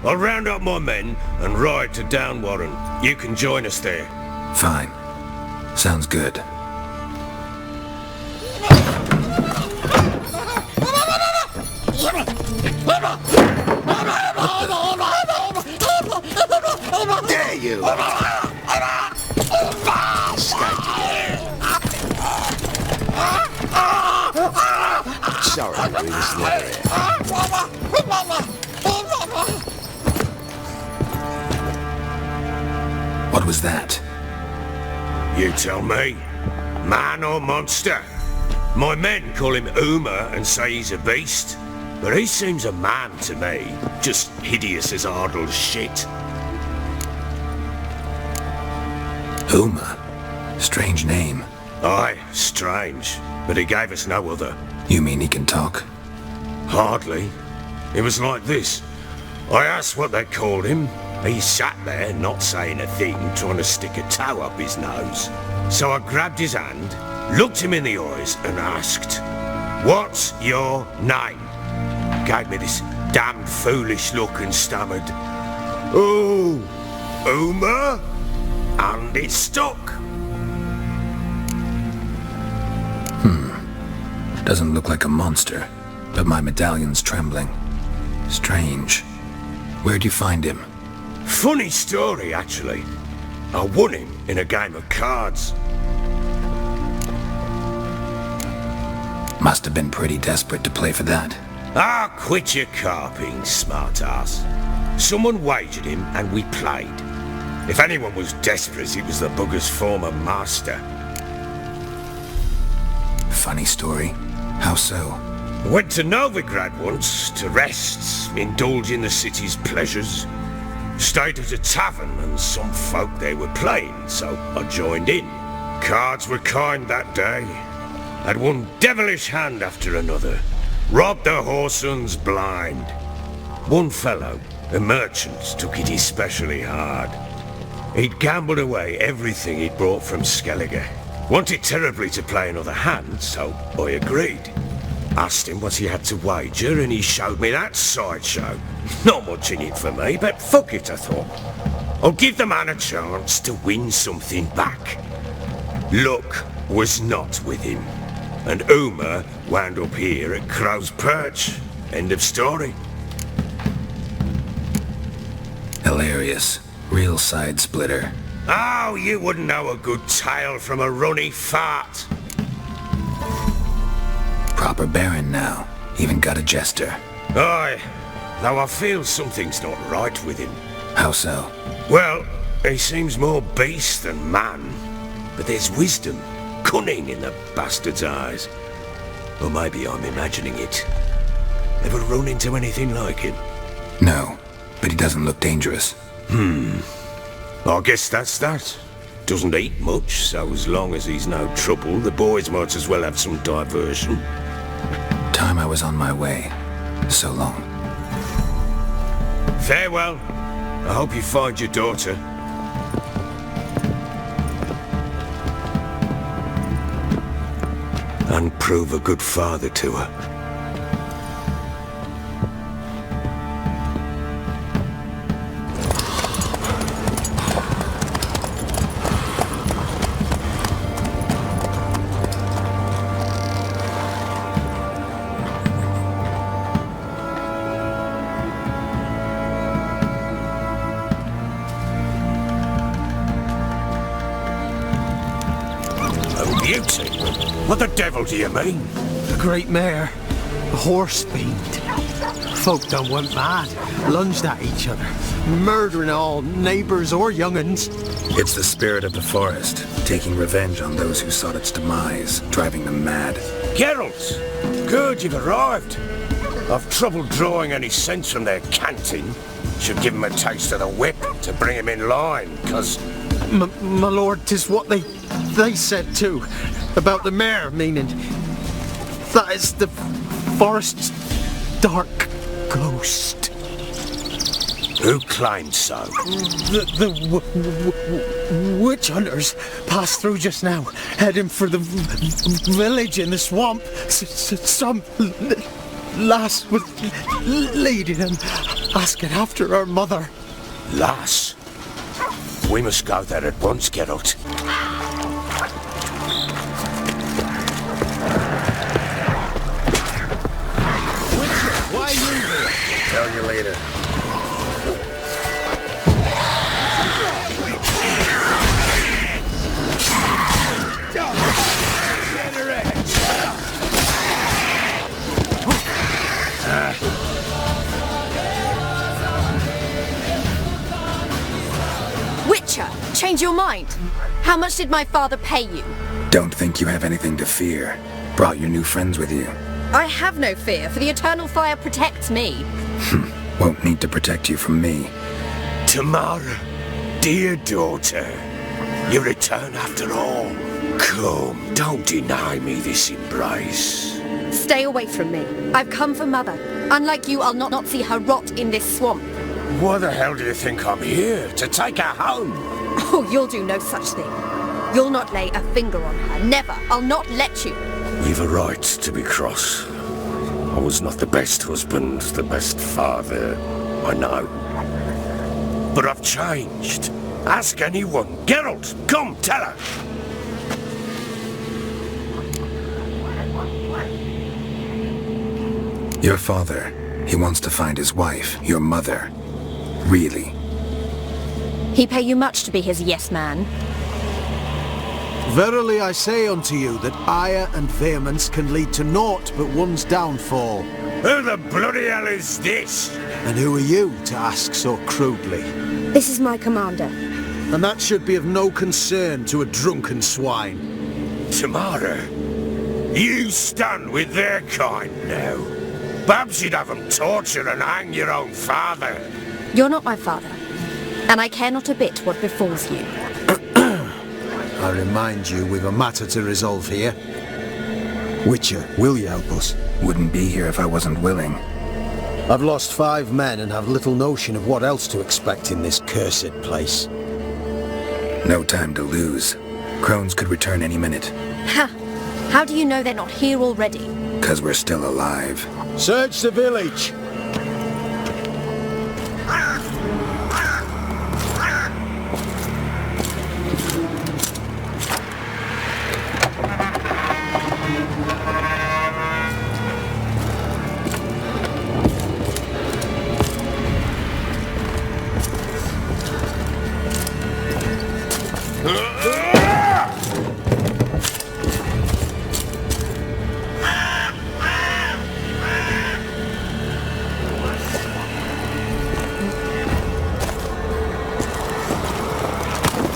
I'll round up my men and ride to Downwarren. You can join us there. Fine. Sounds good. Dare you! Sorry, we was never here. What was that? You tell me. Man or monster? My men call him Uma and say he's a beast. But he seems a man to me. Just hideous as Ardle's shit. Uma? Strange name. Aye, strange. But he gave us no other. You mean he can talk? Hardly. It was like this. I asked what they called him. He sat there, not saying a thing, trying to stick a toe up his nose. So I grabbed his hand, looked him in the eyes, and asked, "What's your name?" Gave me this damned foolish look and stammered, "Oh, Uma?" And it stuck. Doesn't look like a monster, but my medallion's trembling. Strange. Where'd you find him? Funny story, actually. I won him in a game of cards. Must have been pretty desperate to play for that. Ah, quit your carping, smartass. Someone wagered him and we played. If anyone was desperate, it was the bugger's former master. Funny story. How so? Went to Novigrad once to rest, indulge in the city's pleasures. Stayed at a tavern and some folk there were playing, so I joined in. Cards were kind that day. Had one devilish hand after another. Robbed the whoresun's blind. One fellow, a merchant, took it especially hard. He'd gambled away everything he'd brought from Skellige. Wanted terribly to play another hand, so I agreed. Asked him what he had to wager, and he showed me that sideshow. Not much in it for me, but fuck it, I thought. I'll give the man a chance to win something back. Luck was not with him, and Uma wound up here at Crow's Perch. End of story. Hilarious. Real side splitter. Oh, you wouldn't know a good tale from a runny fart. Proper baron now. Even got a jester. Aye, though I feel something's not right with him. How so? Well, he seems more beast than man. But there's wisdom, cunning in the bastard's eyes. Or maybe I'm imagining it. Ever run into anything like him? No, but he doesn't look dangerous. I guess that's that. Doesn't eat much, so as long as he's no trouble, the boys might as well have some diversion. Time I was on my way. So long. Farewell. I hope you find your daughter. And prove a good father to her. Beauty? What the devil do you mean? The Great Mare. A horse fiend. Folk done went mad. Lunged at each other. Murdering all neighbours or young'uns. It's the spirit of the forest, taking revenge on those who sought its demise, driving them mad. Geralt! Good, you've arrived. I've trouble drawing any sense from their canting. Should give them a taste of the whip to bring them in line, 'cause... My lord, 'tis what they said too. About the mare, meaning... That is the forest's dark ghost. Who claims so? The witch hunters passed through just now, heading for the village in the swamp. Some lass was leading and asking after her mother. Lass? We must go there at once, Geralt. Why you here? Tell you later. Witcher, change your mind. How much did my father pay you? Don't think you have anything to fear. Brought your new friends with you. I have no fear, for the eternal fire protects me. Won't need to protect you from me. Tamara, dear daughter, you return after all. Come, don't deny me this embrace. Stay away from me. I've come for Mother. Unlike you, I'll not see her rot in this swamp. Why the hell do you think I'm here? To take her home? Oh, you'll do no such thing. You'll not lay a finger on her. Never. I'll not let you. You've a right to be cross. I was not the best husband, the best father, I know. But I've changed. Ask anyone. Geralt, come, tell her. Your father, he wants to find his wife, your mother. Really? He pay you much to be his yes man. Verily I say unto you that ire and vehemence can lead to naught but one's downfall. Who the bloody hell is this? And who are you to ask so crudely? This is my commander. And that should be of no concern to a drunken swine. Tamara, you stand with their kind now. Perhaps you'd have them torture and hang your own father. You're not my father, and I care not a bit what befalls you. I remind you we've a matter to resolve here. Witcher, will you help us? Wouldn't be here if I wasn't willing. I've lost 5 men and have little notion of what else to expect in this cursed place. No time to lose. Crones could return any minute. Ha! How do you know they're not here already? 'Cause we're still alive. Search the village!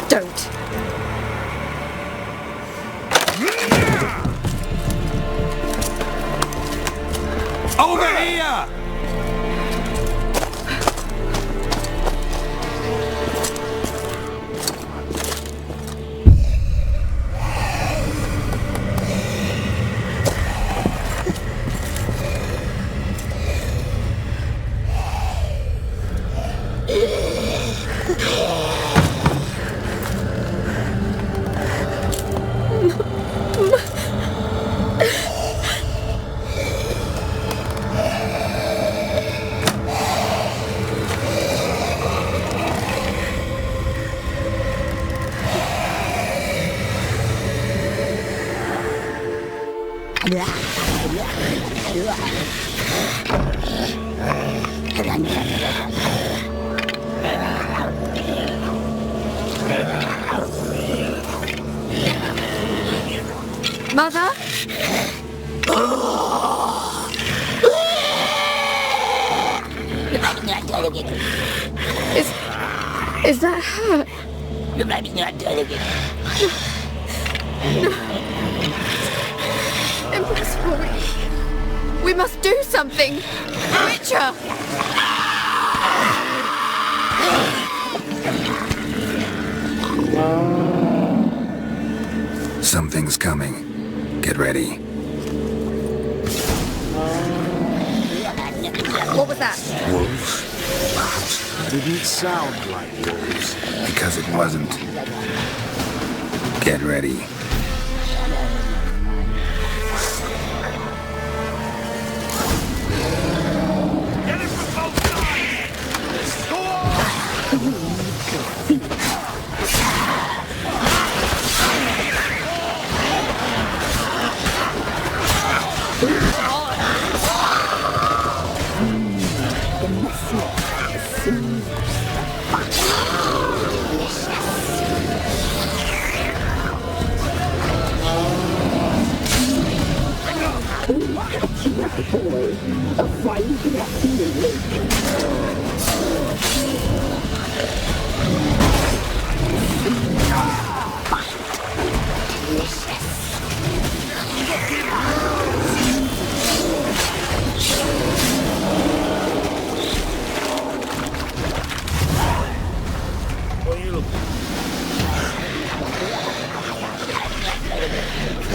Don't. Over here! Mother? Is that her? Impossible. We must do something. Witcher! Something's coming. Get ready. What was that? Wolves? Didn't sound like wolves. Because it wasn't. Get ready.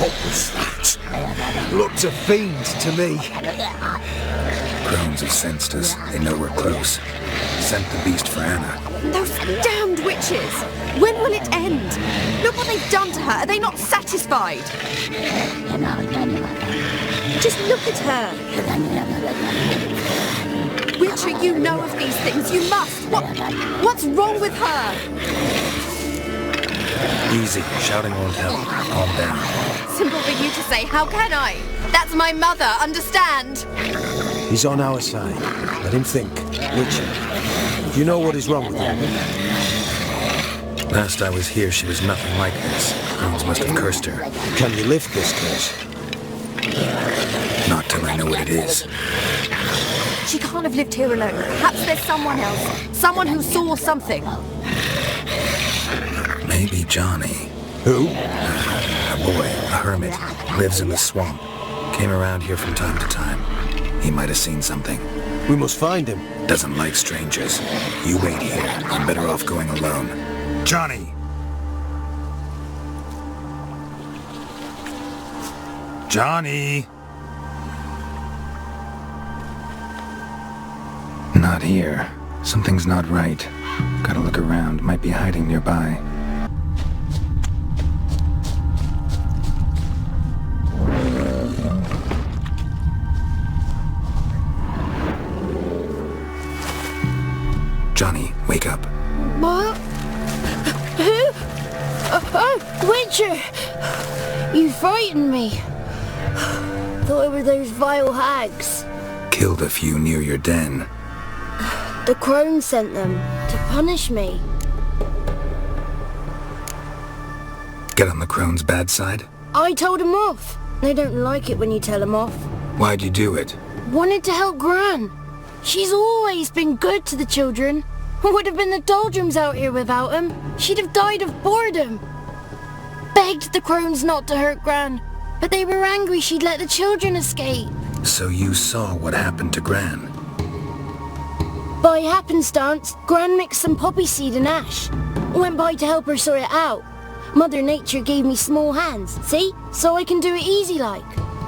What was that? Looked a fiend to me. Crones have sensed us. They know we're close. Sent the beast for Anna. Those damned witches! When will it end? Look what they've done to her. Are they not satisfied? Just look at her. Witcher, you know of these things. You must. What's wrong with her? Easy. Shouting won't help. Calm down. Simple for you to say. How can I? That's my mother. Understand? He's on our side. Let him think. Witcher, you know what is wrong with him? Last I was here, she was nothing like this. Crones must have cursed her. Can you lift this curse? Not till I know what it is. She can't have lived here alone. Perhaps there's someone else. Someone who saw something. Maybe Johnny. Who? A boy, a hermit, lives in the swamp. Came around here from time to time. He might have seen something. We must find him. Doesn't like strangers. You wait here. I'm better off going alone. Johnny! Johnny! Not here. Something's not right. Gotta look around. Might be hiding nearby. Johnny, wake up. What? Who? Oh, Witcher! You frightened me. Thought it were those vile hags. Killed a few near your den. The crones sent them to punish me. Get on the crone's bad side? I told them off. They don't like it when you tell them off. Why'd you do it? Wanted to help Gran. She's always been good to the children. Would have been the doldrums out here without him. She'd have died of boredom. Begged the crones not to hurt Gran, but they were angry she'd let the children escape. So you saw what happened to Gran? By happenstance, Gran mixed some poppy seed and ash. Went by to help her sort it out. Mother Nature gave me small hands, see? So I can do it easy like.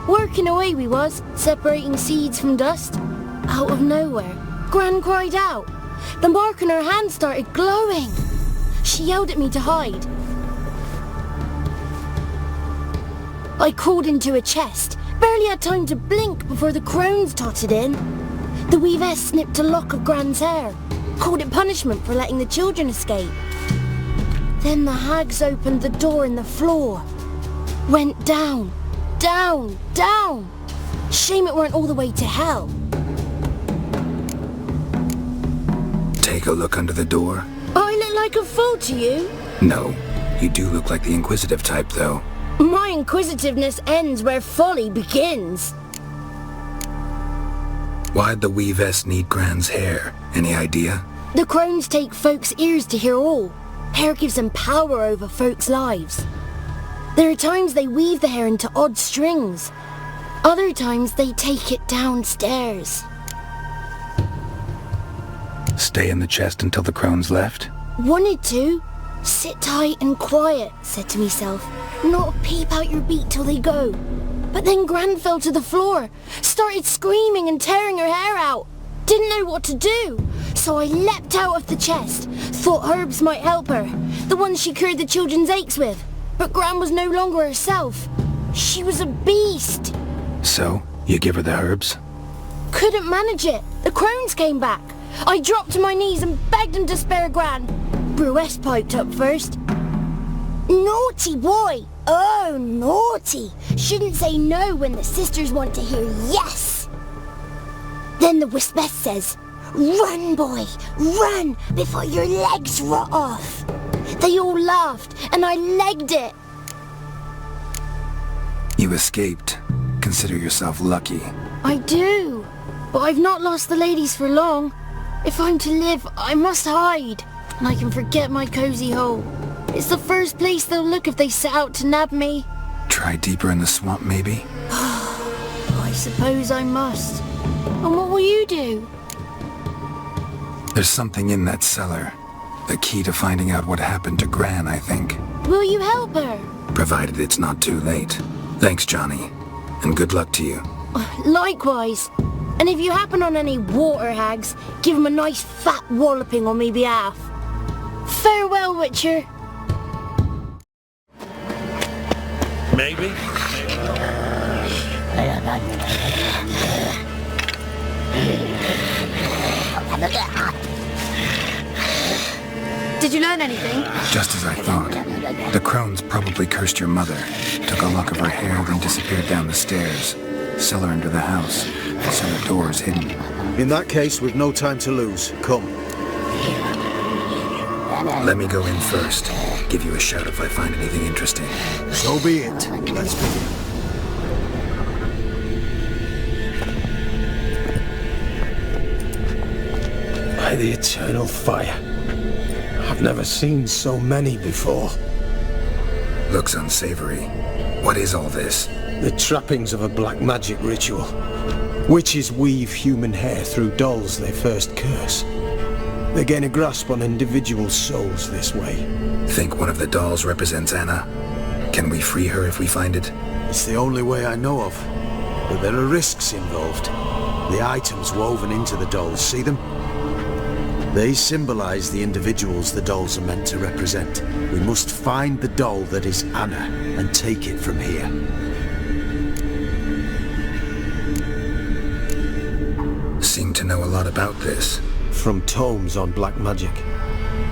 Working away we was, separating seeds from dust. Out of nowhere, Gran cried out. The mark on her hand started glowing. She yelled at me to hide. I crawled into a chest. Barely had time to blink before the crones totted in. The weavess snipped a lock of Gran's hair. Called it punishment for letting the children escape. Then the hags opened the door in the floor. Went down, down, down. Shame it weren't all the way to hell. Take a look under the door. I look like a fool to you? No. You do look like the inquisitive type, though. My inquisitiveness ends where folly begins. Why'd the weavess need Gran's hair? Any idea? The crones take folks' ears to hear all. Hair gives them power over folks' lives. There are times they weave the hair into odd strings. Other times they take it downstairs. Stay in the chest until the crones left? Wanted to. Sit tight and quiet, said to myself. Not peep out your beat till they go. But then Gran fell to the floor, started screaming and tearing her hair out. Didn't know what to do. So I leapt out of the chest. Thought herbs might help her. The ones she cured the children's aches with. But Gran was no longer herself. She was a beast. So, you give her the herbs? Couldn't manage it. The crones came back. I dropped to my knees and begged him to spare Gran. Bruess piped up first. Naughty boy! Oh, naughty! Shouldn't say no when the sisters want to hear yes! Then the Wispess says, run, boy, run, before your legs rot off. They all laughed, and I legged it. You escaped. Can consider yourself lucky. I do. But I've not lost the ladies for long. If I'm to live, I must hide. And I can forget my cozy hole. It's the first place they'll look if they set out to nab me. Try deeper in the swamp, maybe? I suppose I must. And what will you do? There's something in that cellar. The key to finding out what happened to Gran, I think. Will you help her? Provided it's not too late. Thanks, Johnny. And good luck to you. Likewise. And if you happen on any water hags, give them a nice fat walloping on me behalf. Farewell, Witcher. Maybe? Did you learn anything? Just as I thought. The crones probably cursed your mother, took a lock of her hair, then disappeared down the stairs. Cellar under the house. Cellar doors hidden. In that case, we've no time to lose. Come. Let me go in first. Give you a shout if I find anything interesting. So be it. Let's begin. By the eternal fire. I've never seen so many before. Looks unsavory. What is all this? The trappings of a black magic ritual. Witches weave human hair through dolls they first curse. They gain a grasp on individual souls this way. Think one of the dolls represents Anna? Can we free her if we find it? It's the only way I know of. But there are risks involved. The items woven into the dolls, see them? They symbolize the individuals the dolls are meant to represent. We must find the doll that is Anna and take it from here. Seem to know a lot about this. From tomes on black magic.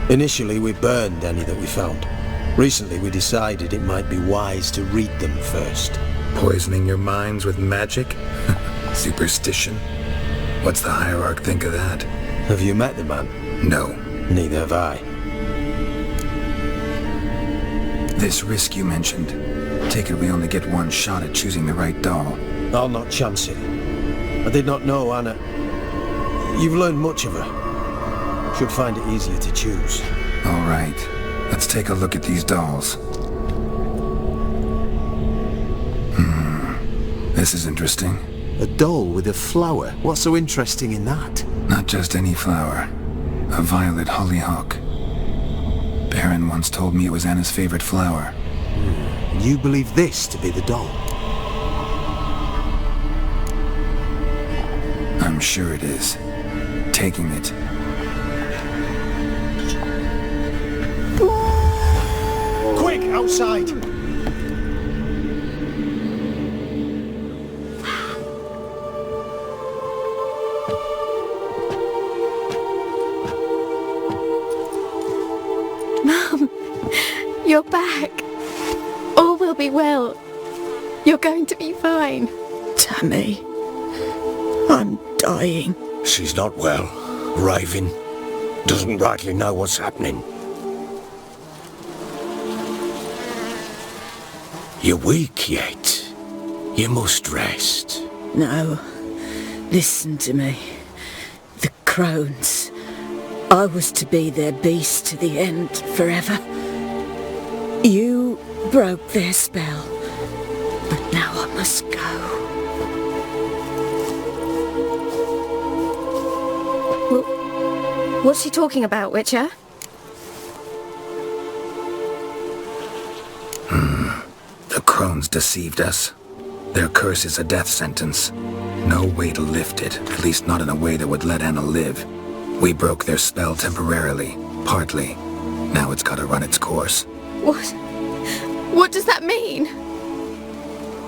Initially we burned any that we found. Recently we decided it might be wise to read them first. Poisoning your minds with magic? Superstition? What's the hierarch think of that? Have you met the man? No. Neither have I. This risk you mentioned. Take it we only get one shot at choosing the right doll. I'll not chance it. I did not know Anna. You've learned much of her. Should find it easier to choose. All right. Let's take a look at these dolls. This is interesting. A doll with a flower? What's so interesting in that? Not just any flower. A violet hollyhock. Baron once told me it was Anna's favorite flower. And you believe this to be the doll? I'm sure it is. Taking it. Quick, outside! You're back. All will be well. You're going to be fine. Tammy, I'm dying. She's not well. Raving. Doesn't rightly know what's happening. You're weak yet. You must rest. No, listen to me. The crones. I was to be their beast to the end, forever. You broke their spell, but now I must go. What's she talking about, Witcher? The crones deceived us. Their curse is a death sentence. No way to lift it, at least not in a way that would let Anna live. We broke their spell temporarily, partly. Now it's gotta run its course. What? What does that mean?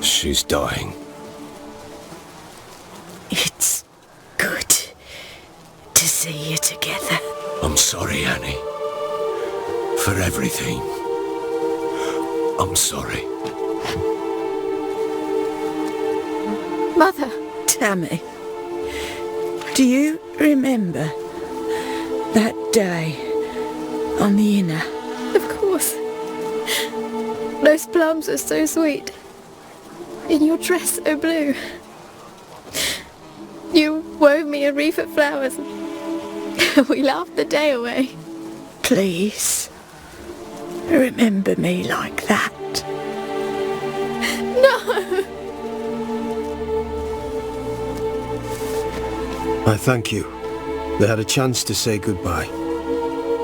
She's dying. It's good to see you together. I'm sorry, Annie. For everything. I'm sorry. Mother. Tammy, do you remember that day on the Inner? Of course. Those plums are so sweet. in your dress so blue. You wove me a wreath of flowers and we laughed the day away. Please, remember me like that. No! I thank you. They had a chance to say goodbye.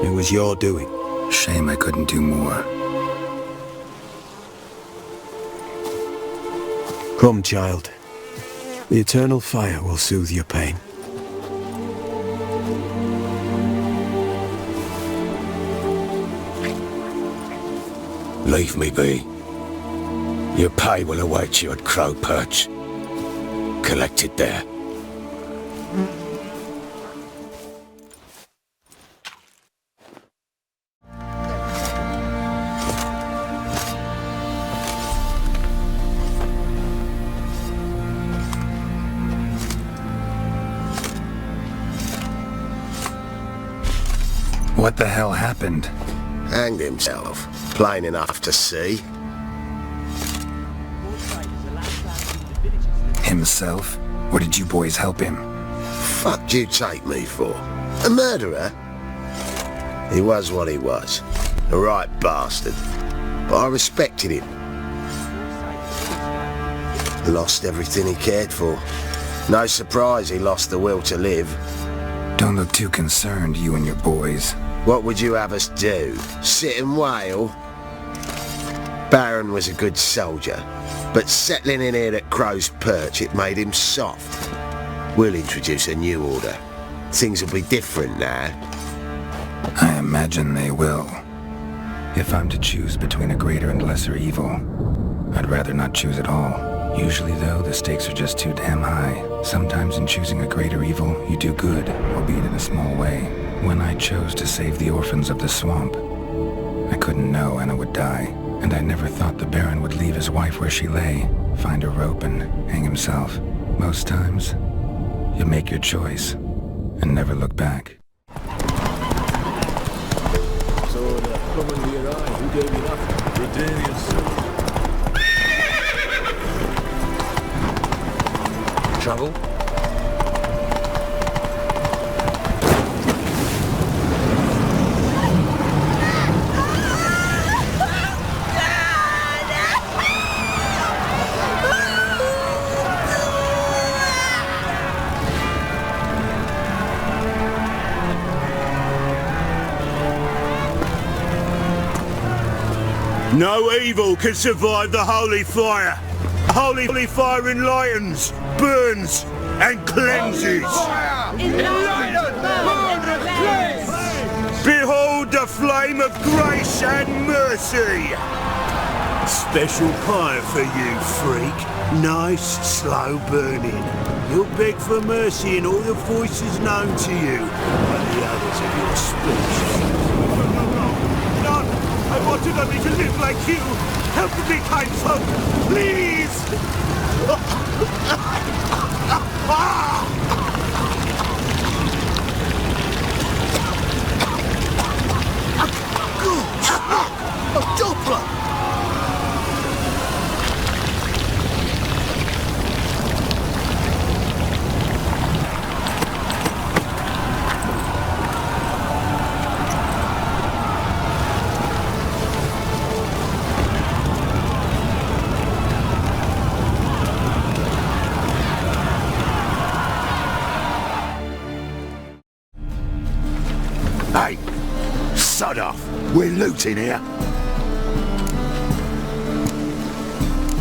It was your doing. Shame I couldn't do more. Come, child. The eternal fire will soothe your pain. Leave me be. Your pay will await you at Crow Perch. Collect it there. What the hell happened? Hanged himself. Plain enough to see. Himself? Or did you boys help him? Fuck'd you take me for? A murderer? He was what he was. A right bastard. But I respected him. Lost everything he cared for. No surprise he lost the will to live. Don't look too concerned, you and your boys. What would you have us do? Sit and wail? Baron was a good soldier, but settling in here at Crow's Perch, it made him soft. We'll introduce a new order. Things will be different now. I imagine they will. If I'm to choose between a greater and lesser evil, I'd rather not choose at all. Usually, though, the stakes are just too damn high. Sometimes in choosing a greater evil, you do good, albeit in a small way. When I chose to save the orphans of the swamp, I couldn't know Anna would die, and I never thought the Baron would leave his wife where she lay, find a rope and hang himself. Most times, you make your choice and never look back. So, come under your eye. Who gave you that? Redanius. Trouble? No evil can survive the holy fire. Holy fire enlightens, burns, and cleanses. Behold the flame of grace and mercy. Special pyre for you, freak. Nice, slow burning. You'll beg for mercy in all the voices known to you by the others of your species. None! I wanted only to live like you! Help me, kind folk! Please! A Doppler! Hey! Sod off! We're looting here!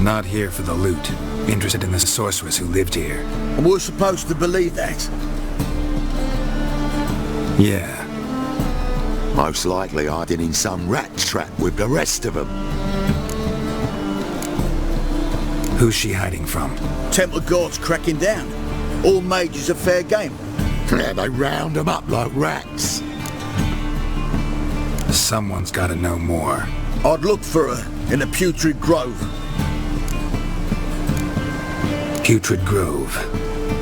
Not here for the loot. Interested in the sorceress who lived here. And we're supposed to believe that? Yeah. Most likely hiding in some rat trap with the rest of them. Who's she hiding from? Temple Guard's cracking down. All mages are fair game. Yeah, they round them up like rats. Someone's gotta know more. I'd look for her in the Putrid Grove. Putrid Grove.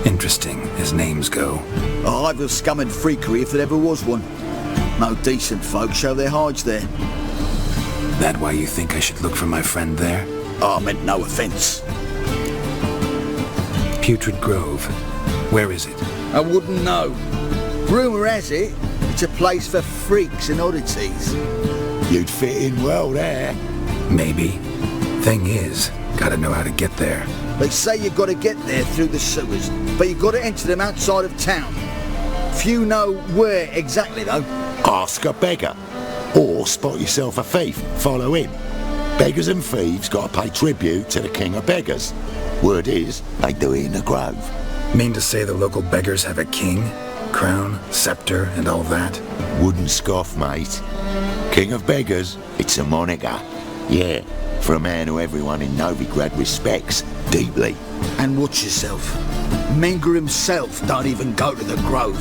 Interesting, as names go. A hive of scum and freakery if there ever was one. No decent folk show their hides there. That why you think I should look for my friend there? I meant no offence. Putrid Grove. Where is it? I wouldn't know. Rumour has it, it's a place for freaks and oddities. You'd fit in well there. Maybe. Thing is, gotta know how to get there. They say you've got to get there through the sewers, but you've got to enter them outside of town. Few know where exactly, though. Ask a beggar. Or spot yourself a thief. Follow him. Beggars and thieves got to pay tribute to the king of beggars. Word is, they do it in the grove. Mean to say the local beggars have a king, crown, scepter, and all that? Wouldn't scoff, mate. King of beggars, it's a moniker. Yeah, for a man who everyone in Novigrad respects deeply. And watch yourself. Menger himself don't even go to the grove.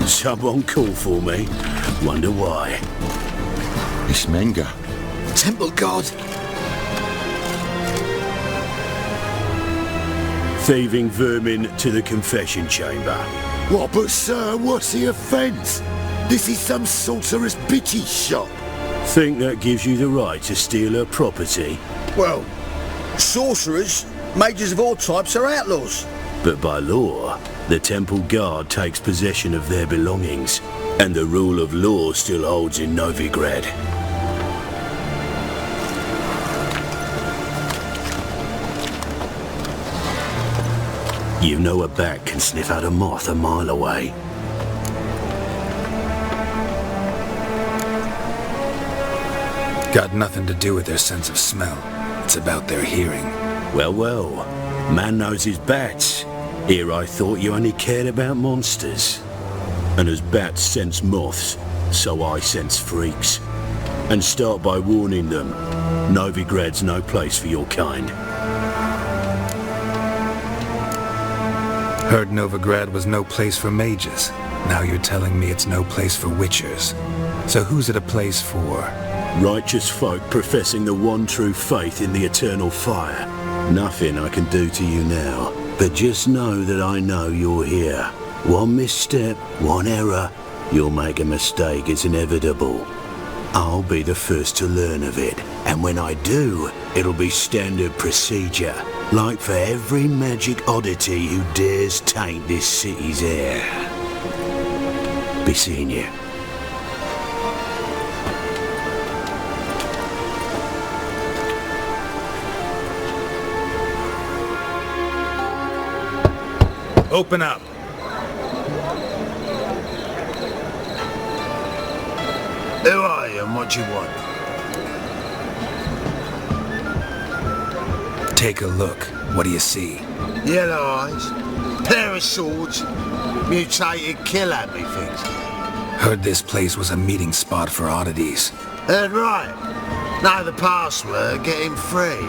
Someone call for me. Wonder why. It's Menger. Temple God. Thieving vermin to the confession chamber. What, but sir, what's the offence? This is some sorcerer's bitch's shop. Think that gives you the right to steal her property? Well, sorcerers, mages of all types are outlaws. But by law, the temple guard takes possession of their belongings, and the rule of law still holds in Novigrad. You know a bat can sniff out a moth a mile away. Got nothing to do with their sense of smell. It's about their hearing. Well, well. Man knows his bats. Here I thought you only cared about monsters. And as bats sense moths, so I sense freaks. And start by warning them, Novigrad's no place for your kind. Heard Novigrad was no place for mages. Now you're telling me it's no place for witchers. So who's it a place for? Righteous folk professing the one true faith in the eternal fire. Nothing I can do to you now, but just know that I know you're here. One misstep, one error, you'll make a mistake, it's inevitable. I'll be the first to learn of it, and when I do, it'll be standard procedure, like for every magic oddity who dares taint this city's air. Be seeing you. Open up. Who are you and what do you want? Take a look. What do you see? Yellow eyes, pair of swords, mutated killer, methinks. Heard this place was a meeting spot for oddities. Heard right. Know the password, get him free.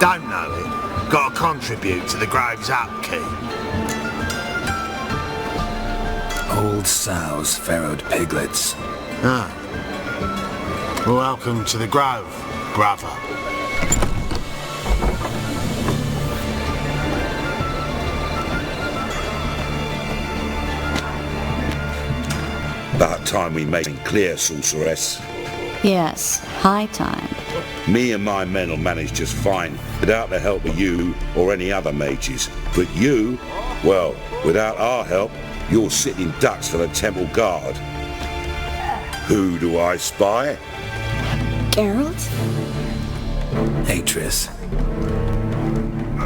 Don't know it, gotta contribute to the Grove's upkeep. Old sows, farrowed piglets. Ah. Welcome to the Grove, brother. About time we made it clear, sorceress. Yes, high time. Me and my men will manage just fine without the help of you or any other mages. But you, well, without our help, you're sitting ducks for the temple guard. Who do I spy? Geralt? Hey, Triss.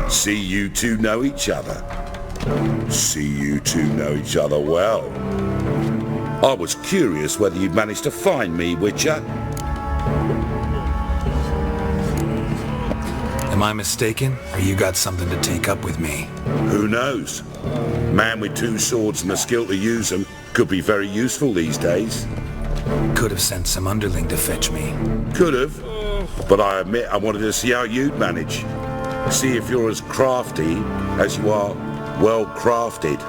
See you two know each other. See you two know each other well. I was curious whether you'd managed to find me, Witcher. Am I mistaken, or you got something to take up with me? Who knows? Man with two swords and the skill to use them could be very useful these days. Could have sent some underling to fetch me. Could have, but I admit I wanted to see how you'd manage. See if you're as crafty as you are well-crafted.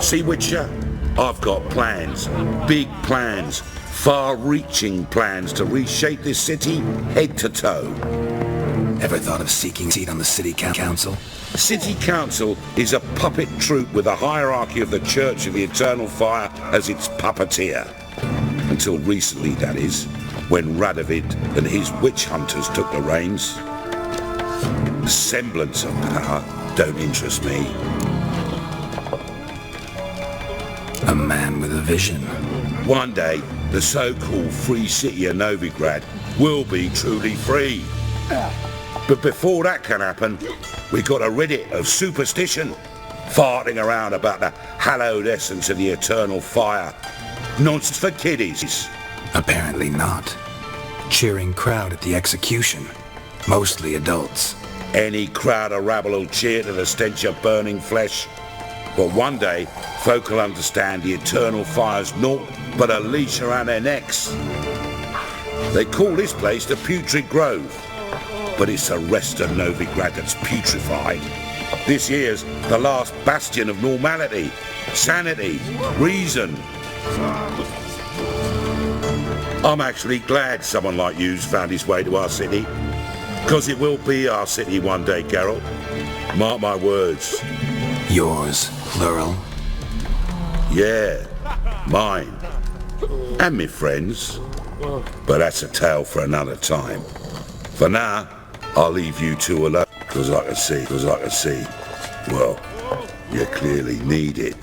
See, Witcher, I've got plans, big plans, far-reaching plans to reshape this city head to toe. Ever thought of seeking a seat on the city council? City Council is a puppet troupe with a hierarchy of the Church of the Eternal Fire as its puppeteer. Until recently, that is, when Radovid and his witch hunters took the reins. The semblance of power don't interest me. A man with a vision. One day, the so-called free city of Novigrad will be truly free. But before that can happen, we got to rid it of superstition, farting around about the hallowed essence of the eternal fire. Nonsense for kiddies. Apparently not. Cheering crowd at the execution. Mostly adults. Any crowd of rabble will cheer to the stench of burning flesh. But one day, folk will understand the eternal fire's naught but a leash around their necks. They call this place the Putrid Grove, but it's the rest of Novigrad that's putrefied. This here's the last bastion of normality, sanity, reason. I'm actually glad someone like you's found his way to our city, because it will be our city one day, Geralt. Mark my words. Yours, plural? Yeah, mine. And me friends. But that's a tale for another time. For now, I'll leave you two alone, because I can see, well, you clearly need it.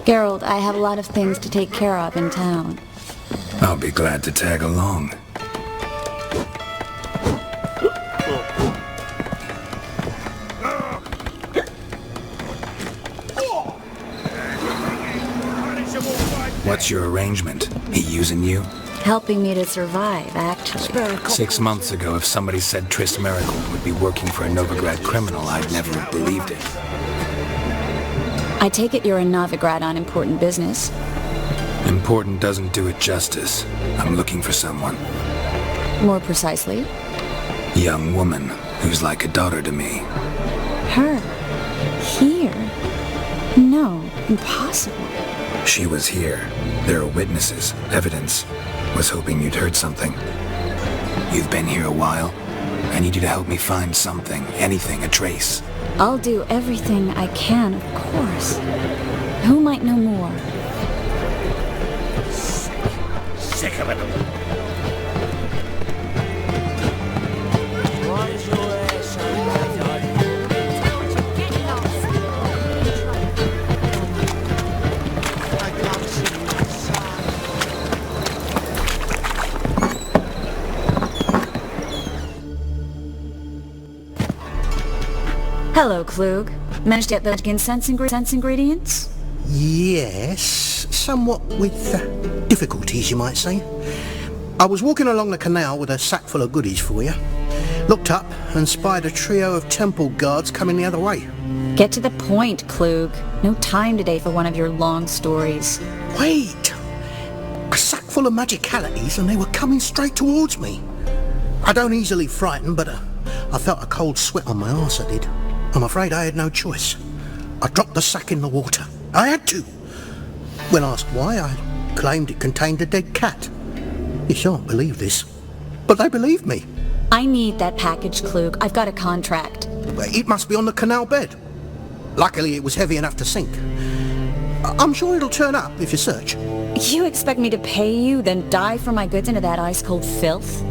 Geralt, I have a lot of things to take care of in town. I'll be glad to tag along. What's your arrangement? He using you? Helping me to survive, actually. 6 months ago, if somebody said Triss Miracle would be working for a Novigrad criminal, I'd never have believed it. I take it you're in Novigrad on important business. Important doesn't do it justice. I'm looking for someone. More precisely? Young woman who's like a daughter to me. Her? Here? No, impossible. She was here. There are witnesses, evidence. Was hoping you'd heard something. You've been here a while. I need you to help me find something, anything, a trace. I'll do everything I can, of course. Who might know more? Sick of it. Hello, Klug. Managed to get those sense ingredients? Yes, somewhat with difficulties, you might say. I was walking along the canal with a sack full of goodies for you. Looked up and spied a trio of temple guards coming the other way. Get to the point, Klug. No time today for one of your long stories. Wait! A sack full of magicalities and they were coming straight towards me. I don't easily frighten, but I felt a cold sweat on my arse, I did. I'm afraid I had no choice. I dropped the sack in the water. I had to. When asked why, I claimed it contained a dead cat. You shan't believe this, but they believed me. I need that package, Klug. I've got a contract. It must be on the canal bed. Luckily, it was heavy enough to sink. I'm sure it'll turn up if you search. You expect me to pay you, then dive for my goods into that ice-cold filth?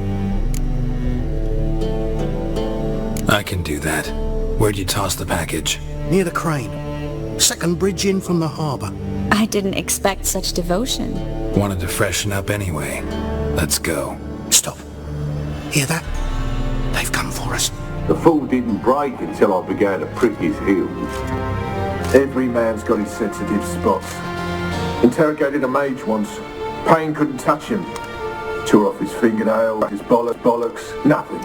I can do that. Where'd you toss the package? Near the crane. Second bridge in from the harbour. I didn't expect such devotion. Wanted to freshen up anyway. Let's go. Stop. Hear that? They've come for us. The fall didn't break until I began to prick his heels. Every man's got his sensitive spots. Interrogated a mage once. Pain couldn't touch him. Tore off his fingernail, his bollocks, nothing.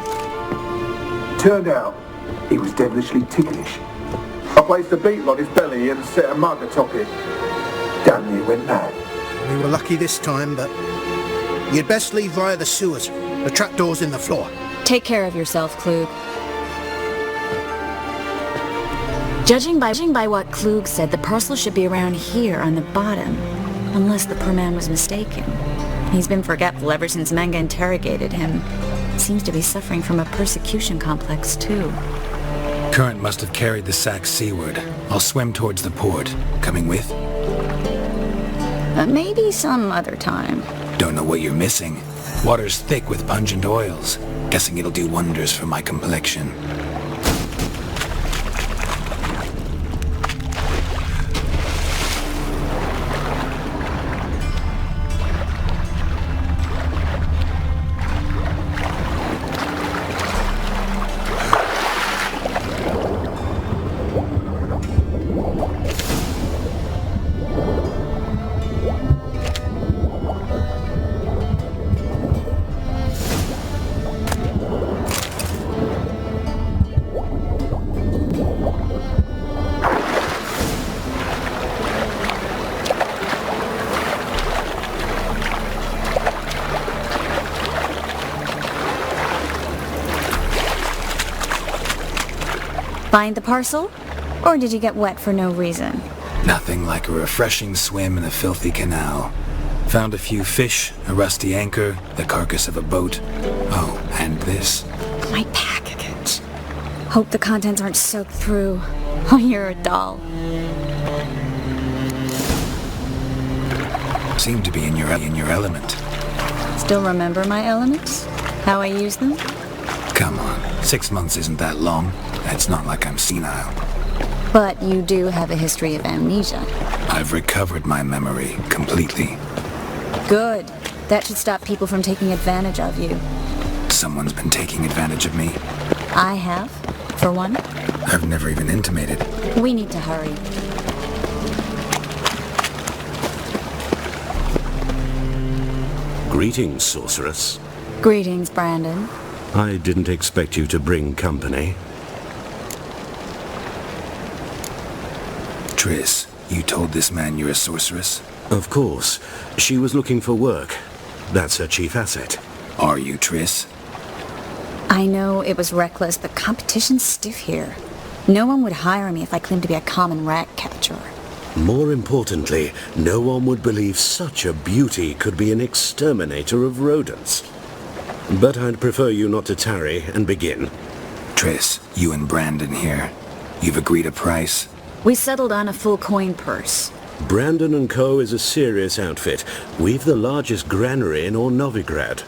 Turned out, he was devilishly ticklish. I placed a beetle on his belly and set a mug atop it. Damn near went mad. We were lucky this time, but you'd best leave via the sewers. The trapdoor's in the floor. Take care of yourself, Klug. Judging by what Klug said, the parcel should be around here on the bottom. Unless the poor man was mistaken. He's been forgetful ever since Manga interrogated him. Seems to be suffering from a persecution complex, too. Current must have carried the sack seaward. I'll swim towards the port. Coming with? Maybe some other time. Don't know what you're missing. Water's thick with pungent oils. Guessing it'll do wonders for my complexion. Find the parcel? Or did you get wet for no reason? Nothing like a refreshing swim in a filthy canal. Found a few fish, a rusty anchor, the carcass of a boat. Oh, and this. My package. Hope the contents aren't soaked through. Oh, you're a doll. Seem to be in your element. Still remember my elements? How I use them? Come on, 6 months isn't that long. It's not like I'm senile. But you do have a history of amnesia. I've recovered my memory completely. Good. That should stop people from taking advantage of you. Someone's been taking advantage of me. I have, for one. I've never even intimated. We need to hurry. Greetings, sorceress. Greetings, Brandon. I didn't expect you to bring company. Triss, you told this man you're a sorceress? Of course. She was looking for work. That's her chief asset. Are you, Triss? I know it was reckless, but competition's stiff here. No one would hire me if I claimed to be a common rat catcher. More importantly, no one would believe such a beauty could be an exterminator of rodents. But I'd prefer you not to tarry and begin. Triss, you and Brandon here. You've agreed a price? We settled on a full coin purse. Brandon & Co. is a serious outfit. We've the largest granary in all Novigrad.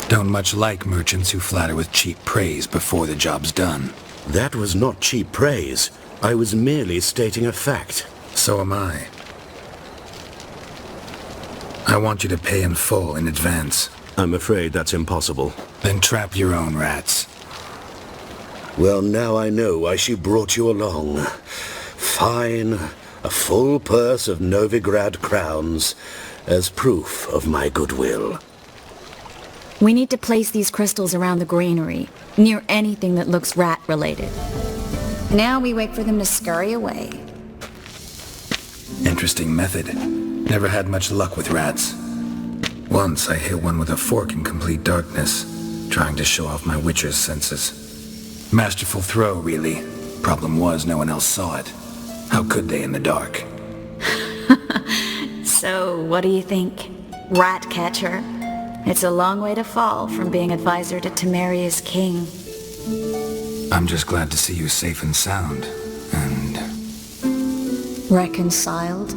Don't much like merchants who flatter with cheap praise before the job's done. That was not cheap praise. I was merely stating a fact. So am I. I want you to pay in full in advance. I'm afraid that's impossible. Then trap your own rats. Well, now I know why she brought you along. Fine, a full purse of Novigrad crowns as proof of my goodwill. We need to place these crystals around the granary, near anything that looks rat-related. Now we wait for them to scurry away. Interesting method. Never had much luck with rats. Once I hit one with a fork in complete darkness, trying to show off my witcher's senses. Masterful throw, really. Problem was, no one else saw it. How could they in the dark? So, what do you think? Rat catcher? It's a long way to fall from being advisor to Temeria's king. I'm just glad to see you safe and sound, and... reconciled?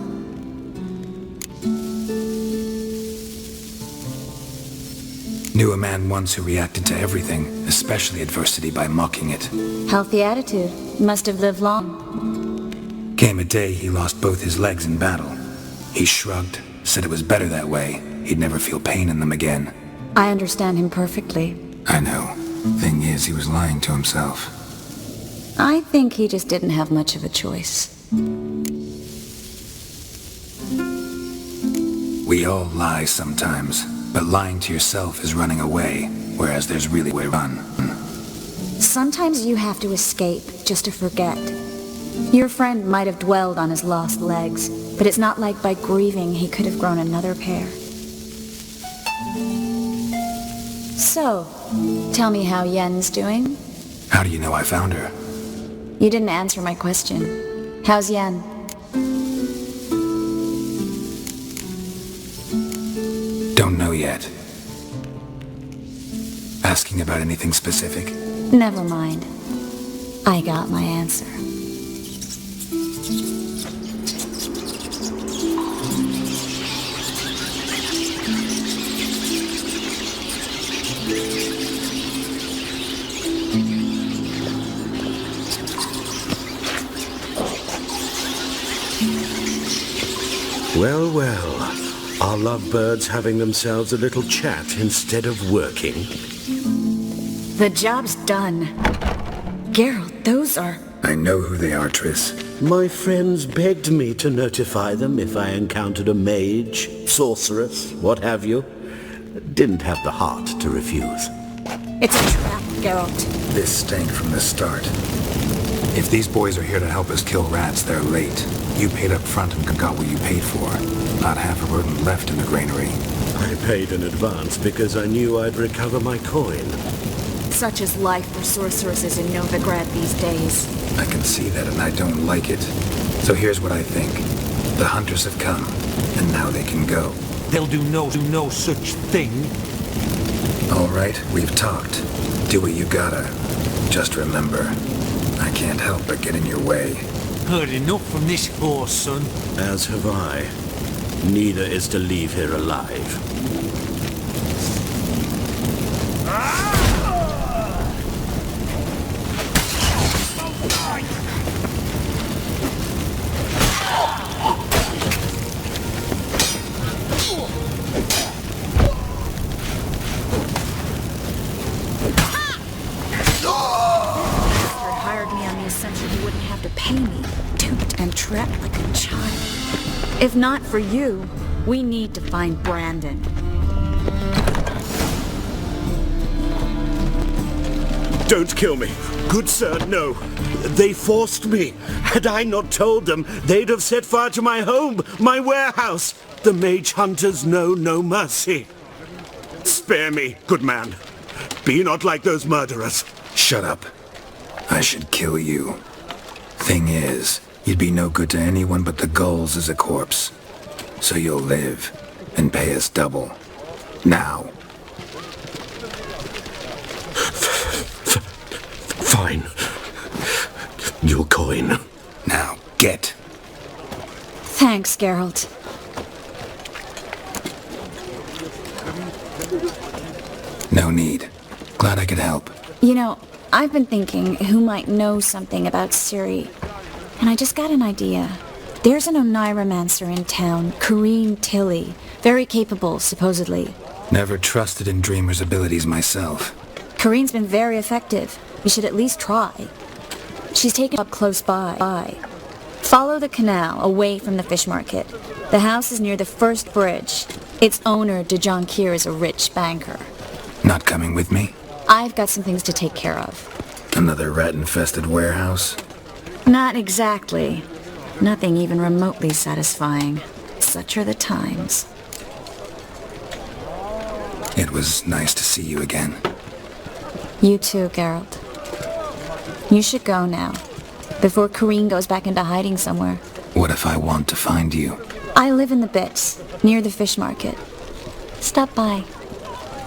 Knew a man once who reacted to everything, especially adversity, by mocking it. Healthy attitude. Must have lived long. Came a day he lost both his legs in battle. He shrugged, said it was better that way. He'd never feel pain in them again. I understand him perfectly. I know. Thing is, he was lying to himself. I think he just didn't have much of a choice. We all lie sometimes, but lying to yourself is running away, whereas there's really a way to run. Sometimes you have to escape just to forget. Your friend might have dwelled on his lost legs, but it's not like by grieving he could have grown another pair. So, tell me how Yen's doing? How do you know I found her? You didn't answer my question. How's Yen? Don't know yet. Asking about anything specific? Never mind. I got my answer. Well, well. Are lovebirds having themselves a little chat instead of working? The job's done. Geralt, those are... I know who they are, Triss. My friends begged me to notify them if I encountered a mage, sorceress, what have you. Didn't have the heart to refuse. It's a trap, Geralt. This stank from the start. If these boys are here to help us kill rats, they're late. You paid up front and got what you paid for. Not half a rodent left in the granary. I paid in advance because I knew I'd recover my coin. Such is life for sorceresses in Novigrad these days. I can see that and I don't like it. So here's what I think. The hunters have come, and now they can go. They'll do no such thing. All right, we've talked. Do what you gotta. Just remember, I can't help but get in your way. Heard enough from this horse, son. As have I. Neither is to leave here alive. If not for you, we need to find Brandon. Don't kill me. Good sir, no. They forced me. Had I not told them, they'd have set fire to my home, my warehouse. The mage hunters know no mercy. Spare me, good man. Be not like those murderers. Shut up. I should kill you. Thing is, you'd be no good to anyone but the gulls as a corpse. So you'll live and pay us double. Now. Fine. Your coin. Now, get. Thanks, Geralt. No need. Glad I could help. You know, I've been thinking who might know something about Ciri. And I just got an idea. There's an Oneiromancer in town, Corrine Tilly. Very capable, supposedly. Never trusted in Dreamer's abilities myself. Corrine's been very effective. We should at least try. She's taken up close by. Follow the canal away from the fish market. The house is near the first bridge. Its owner, de Jonquière, is a rich banker. Not coming with me? I've got some things to take care of. Another rat-infested warehouse? Not exactly. Nothing even remotely satisfying. Such are the times. It was nice to see you again. You too, Geralt. You should go now, before Corrine goes back into hiding somewhere. What if I want to find you? I live in the Bits, near the fish market. Stop by.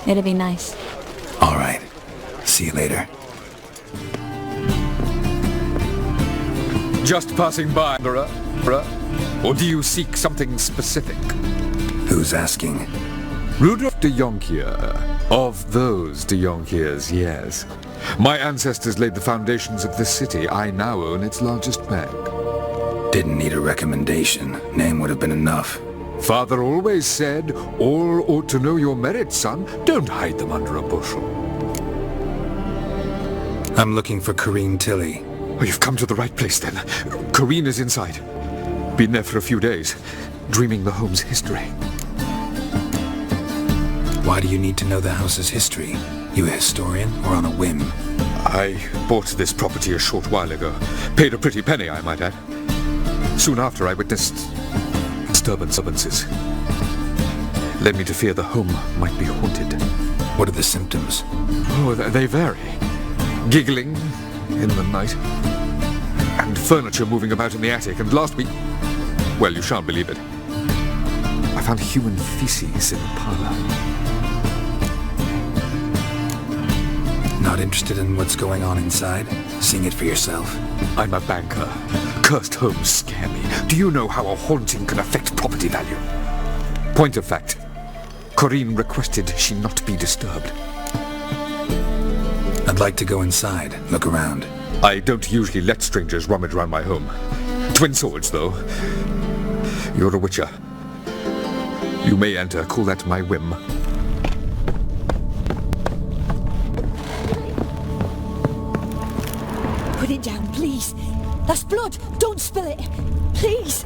It'll be nice. All right. See you later. Just passing by, bruh? Or do you seek something specific? Who's asking? Rudolf de Jonquière. Of those de Jonquières, yes. My ancestors laid the foundations of this city. I now own its largest bank. Didn't need a recommendation. Name would have been enough. Father always said, all ought to know your merits, son. Don't hide them under a bushel. I'm looking for Corrine Tilly. Oh, you've come to the right place, then. Corrine is inside. Been there for a few days, dreaming the home's history. Why do you need to know the house's history? You a historian, or on a whim? I bought this property a short while ago. Paid a pretty penny, I might add. Soon after, I witnessed disturbances. Led me to fear the home might be haunted. What are the symptoms? Oh, they vary. Giggling in the night, and furniture moving about in the attic, and last week, well, you shan't believe it, I found human feces in the parlor. Not interested in what's going on inside? Seeing it for yourself? I'm a banker. Cursed homes scare me. Do you know how a haunting can affect property value? Point of fact, Corrine requested she not be disturbed. I'd like to go inside, look around. I don't usually let strangers rummage around my home. Twin swords, though. You're a witcher. You may enter. Call that my whim. Put it down, please. That's blood. Don't spill it. Please.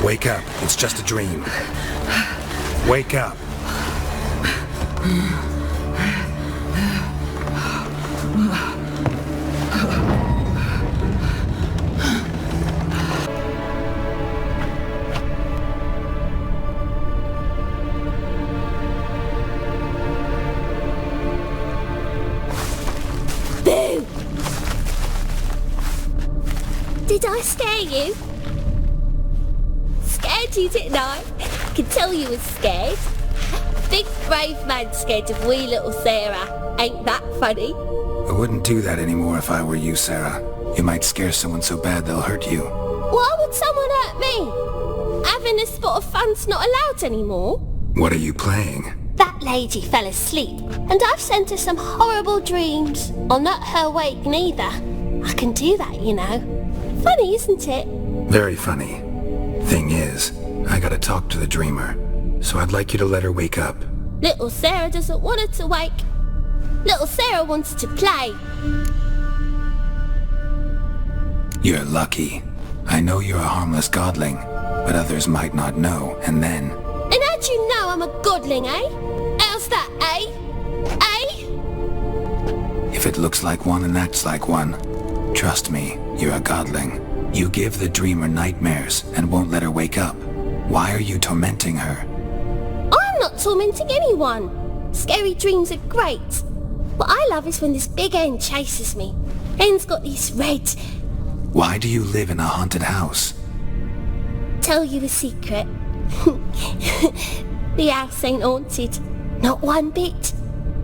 Wake up. It's just a dream. Wake up. Boo! Did I scare you? Scared you, didn't I? Can tell you was scared. Big brave man scared of wee little Sarah. Ain't that funny? I wouldn't do that anymore if I were you, Sarah. You might scare someone so bad they'll hurt you. Why would someone hurt me? Having a spot of fun's not allowed anymore. What are you playing? That lady fell asleep, and I've sent her some horrible dreams. I'll not her wake neither. I can do that, you know. Funny, isn't it? Very funny. Thing is, I gotta talk to the dreamer, so I'd like you to let her wake up. Little Sarah doesn't want her to wake. Little Sarah wants to play. You're lucky. I know you're a harmless godling, but others might not know, and then... And how'd you know I'm a godling, eh? How's that, eh? Eh? If it looks like one and acts like one, trust me, you're a godling. You give the dreamer nightmares and won't let her wake up. Why are you tormenting her? I'm not tormenting anyone. Scary dreams are great. What I love is when this big hen chases me. Hen's got these red... Why do you live in a haunted house? Tell you a secret. The house ain't haunted. Not one bit.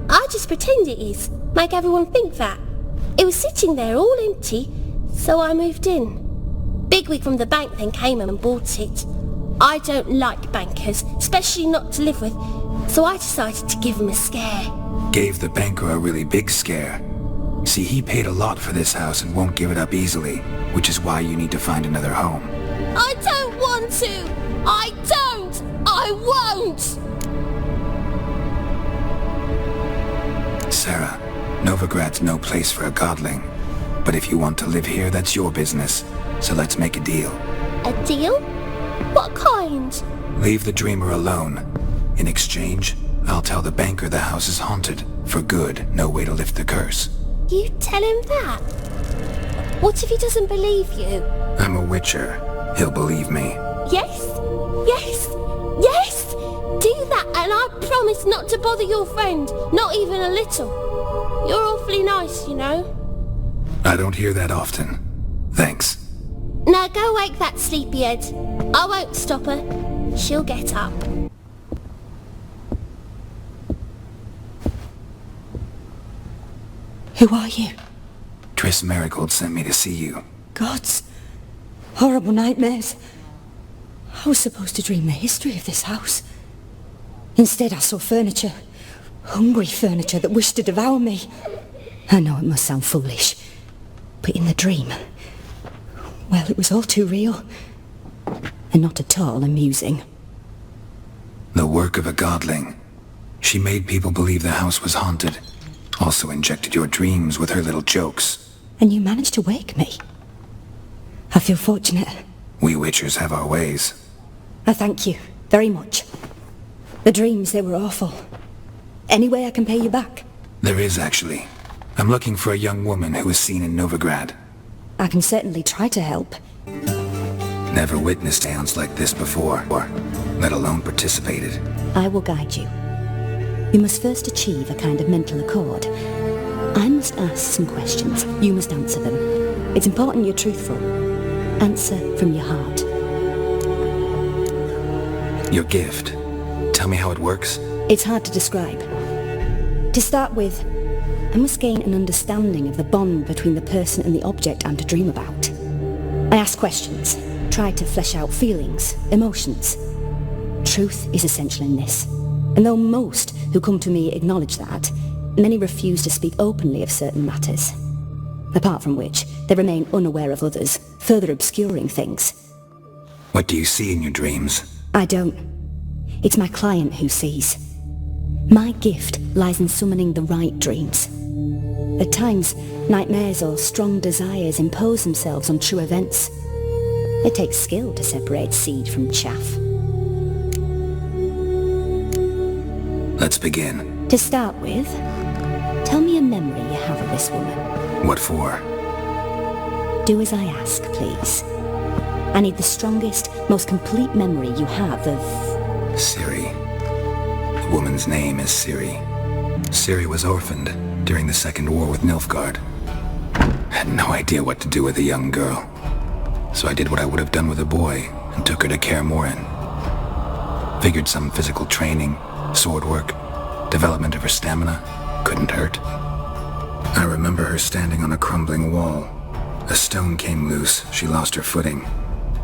I just pretend it is. Make everyone think that. It was sitting there all empty, so I moved in. Bigwig from the bank then came and bought it. I don't like bankers, especially not to live with, so I decided to give him a scare. Gave the banker a really big scare. See, he paid a lot for this house and won't give it up easily, which is why you need to find another home. I don't want to! I don't! I won't! Sarah, Novigrad's no place for a godling. But if you want to live here, that's your business. So let's make a deal. A deal? What kind? Leave the dreamer alone. In exchange, I'll tell the banker the house is haunted. For good, no way to lift the curse. You tell him that? What if he doesn't believe you? I'm a witcher. He'll believe me. Yes? Yes? Yes! Do that and I promise not to bother your friend. Not even a little. You're awfully nice, you know. I don't hear that often. Thanks. Now go wake that sleepyhead. I won't stop her. She'll get up. Who are you? Triss Merigold sent me to see you. Gods. Horrible nightmares. I was supposed to dream the history of this house. Instead I saw furniture. Hungry furniture that wished to devour me. I know it must sound foolish, but in the dream, well, it was all too real. And not at all amusing. The work of a godling. She made people believe the house was haunted. Also injected your dreams with her little jokes. And you managed to wake me. I feel fortunate. We witchers have our ways. I thank you very much. The dreams, they were awful. Any way I can pay you back? There is, actually. I'm looking for a young woman who was seen in Novigrad. I can certainly try to help. Never witnessed seance like this before, or let alone participated. I will guide you. You must first achieve a kind of mental accord. I must ask some questions. You must answer them. It's important you're truthful. Answer from your heart. Your gift. Tell me how it works? It's hard to describe. To start with, I must gain an understanding of the bond between the person and the object I'm to dream about. I ask questions, try to flesh out feelings, emotions. Truth is essential in this, and though most who come to me acknowledge that, many refuse to speak openly of certain matters. Apart from which, they remain unaware of others, further obscuring things. What do you see in your dreams? I don't. It's my client who sees. My gift lies in summoning the right dreams. At times, nightmares or strong desires impose themselves on true events. It takes skill to separate seed from chaff. Let's begin. To start with, tell me a memory you have of this woman. What for? Do as I ask, please. I need the strongest, most complete memory you have of... Ciri. The woman's name is Ciri. Ciri was orphaned during the Second War with Nilfgaard. Had no idea what to do with a young girl. So I did what I would have done with a boy and took her to Kaer Morhen. Figured some physical training, sword work, development of her stamina couldn't hurt. I remember her standing on a crumbling wall. A stone came loose, she lost her footing.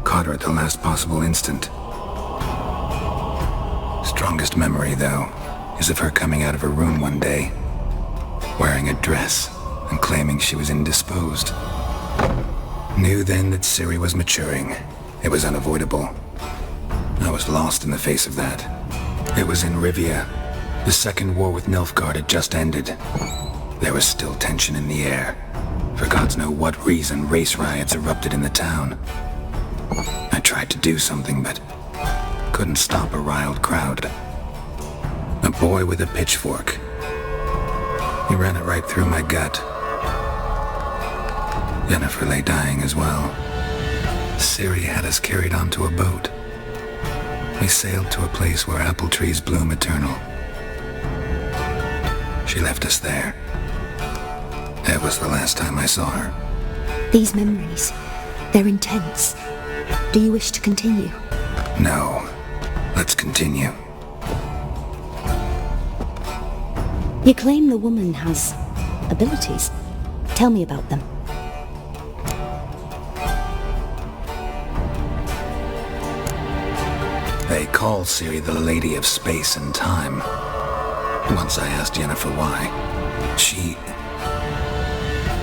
Caught her at the last possible instant. Strongest memory, though, is of her coming out of her room one day, wearing a dress and claiming she was indisposed. Knew then that Ciri was maturing. It was unavoidable. I was lost in the face of that. It was in Rivia. The Second War with Nilfgaard had just ended. There was still tension in the air. For gods know what reason, race riots erupted in the town. I tried to do something, but couldn't stop a riled crowd. A boy with a pitchfork. He ran it right through my gut. Yennefer lay dying as well. Ciri had us carried onto a boat. We sailed to a place where apple trees bloom eternal. She left us there. That was the last time I saw her. These memories, they're intense. Do you wish to continue? No. Let's continue. You claim the woman has abilities. Tell me about them. They call Ciri the Lady of Space and Time. Once I asked Yennefer why. She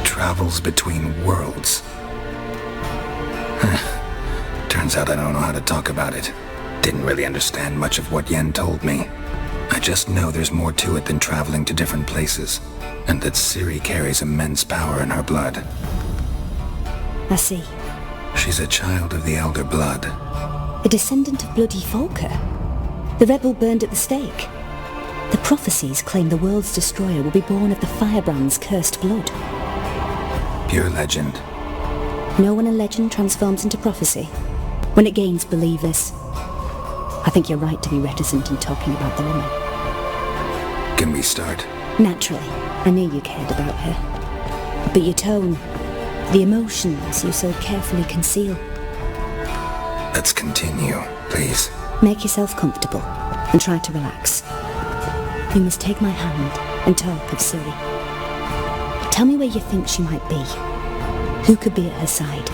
travels between worlds. Turns out I don't know how to talk about it. Didn't really understand much of what Yen told me. I just know there's more to it than traveling to different places, and that Ciri carries immense power in her blood. I see. She's a child of the Elder Blood. A descendant of bloody Volker. The rebel burned at the stake. The prophecies claim the world's destroyer will be born of the Firebrand's cursed blood. Pure legend. Know when a legend transforms into prophecy? When it gains believers. I think you're right to be reticent in talking about the woman. Can we start? Naturally. I knew you cared about her. But your tone, the emotions you so carefully conceal. Let's continue, please. Make yourself comfortable and try to relax. You must take my hand and talk of Ciri. Tell me where you think she might be. Who could be at her side?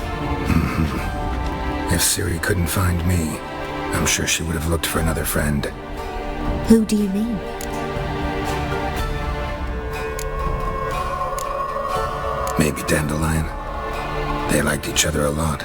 If Ciri couldn't find me, I'm sure she would have looked for another friend. Who do you mean? Maybe Dandelion. They liked each other a lot.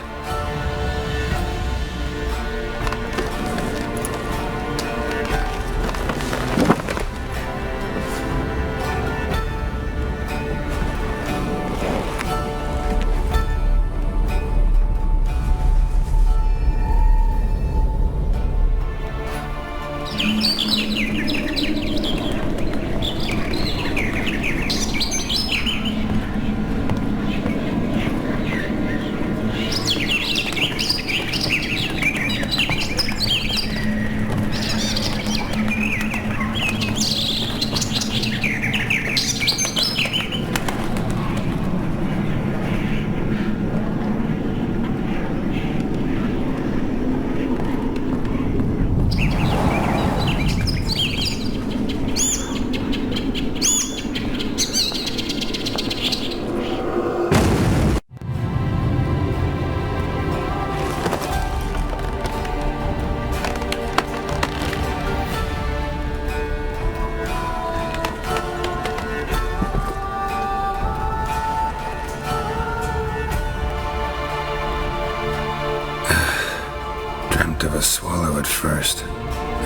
of a swallow at first.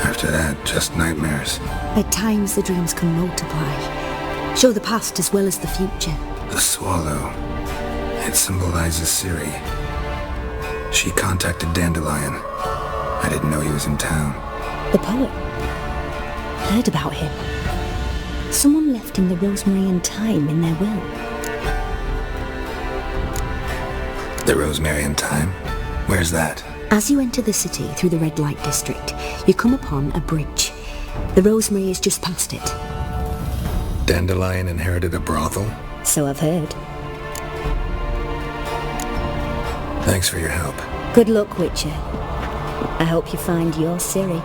After that, just nightmares. At times the dreams can multiply. Show the past as well as the future. The swallow. It symbolizes Ciri. She contacted Dandelion. I didn't know he was in town. The poet. Heard about him. Someone left him the rosemary and thyme in their will. The rosemary and thyme? Where's that? As you enter the city through the red light district, you come upon a bridge. The rosemary is just past it. Dandelion inherited a brothel? So I've heard. Thanks for your help. Good luck, Witcher. I hope you find your Ciri.